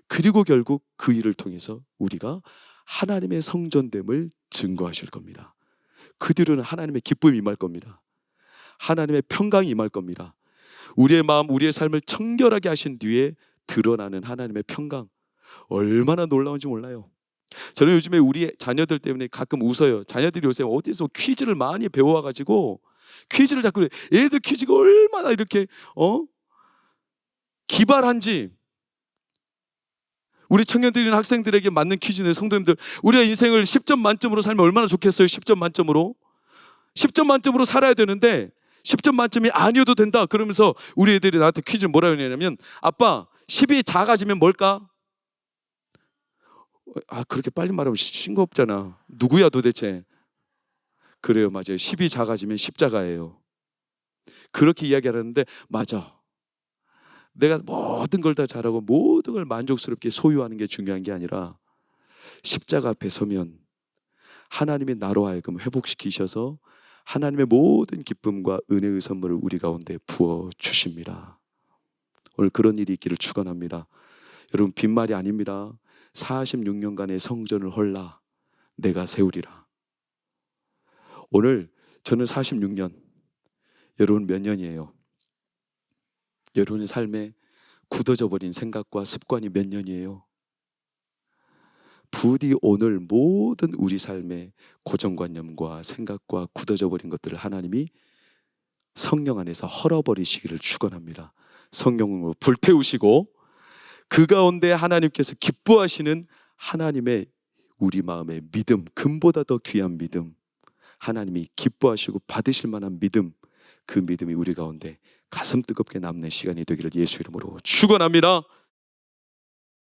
그리고 결국 그 일을 통해서 우리가 하나님의 성전됨을 증거하실 겁니다. 그 뒤로는 하나님의 기쁨이 임할 겁니다. 하나님의 평강이 임할 겁니다. 우리의 마음, 우리의 삶을 청결하게 하신 뒤에 드러나는 하나님의 평강, 얼마나 놀라운지 몰라요. 저는 요즘에 우리 자녀들 때문에 가끔 웃어요. 자녀들이 요새 어디서 퀴즈를 많이 배워와가지고 퀴즈를 자꾸 애들 퀴즈가 얼마나 이렇게 기발한지. 우리 청년들이나 학생들에게 맞는 퀴즈네. 성도님들, 우리가 인생을 10점 만점으로 살면 얼마나 좋겠어요. 10점 만점으로 10점 만점으로 살아야 되는데 10점 만점이 아니어도 된다 그러면서 우리 애들이 나한테 퀴즈를 뭐라고 하냐면 아빠 10이 작아지면 뭘까? 그렇게 빨리 말하면 싱겁잖아. 누구야 도대체? 그래요, 맞아요. 10이 작아지면 십자가예요. 그렇게 이야기하는데 맞아. 내가 모든 걸 다 잘하고 모든 걸 만족스럽게 소유하는 게 중요한 게 아니라 십자가 앞에 서면 하나님이 나로 하여금 회복시키셔서 하나님의 모든 기쁨과 은혜의 선물을 우리 가운데 부어 주십니다. 오늘 그런 일이 있기를 축원합니다. 여러분, 빈말이 아닙니다. 46년간의 성전을 헐라 내가 세우리라. 오늘 저는 46년, 여러분 몇 년이에요? 여러분의 삶에 굳어져 버린 생각과 습관이 몇 년이에요? 부디 오늘 모든 우리 삶의 고정관념과 생각과 굳어져 버린 것들을 하나님이 성령 안에서 헐어버리시기를 축원합니다. 성령으로 불태우시고 그 가운데 하나님께서 기뻐하시는 하나님의 우리 마음의 믿음, 금보다 더 귀한 믿음, 하나님이 기뻐하시고 받으실 만한 믿음, 그 믿음이 우리 가운데 가슴 뜨겁게 남는 시간이 되기를 예수 이름으로 축원합니다.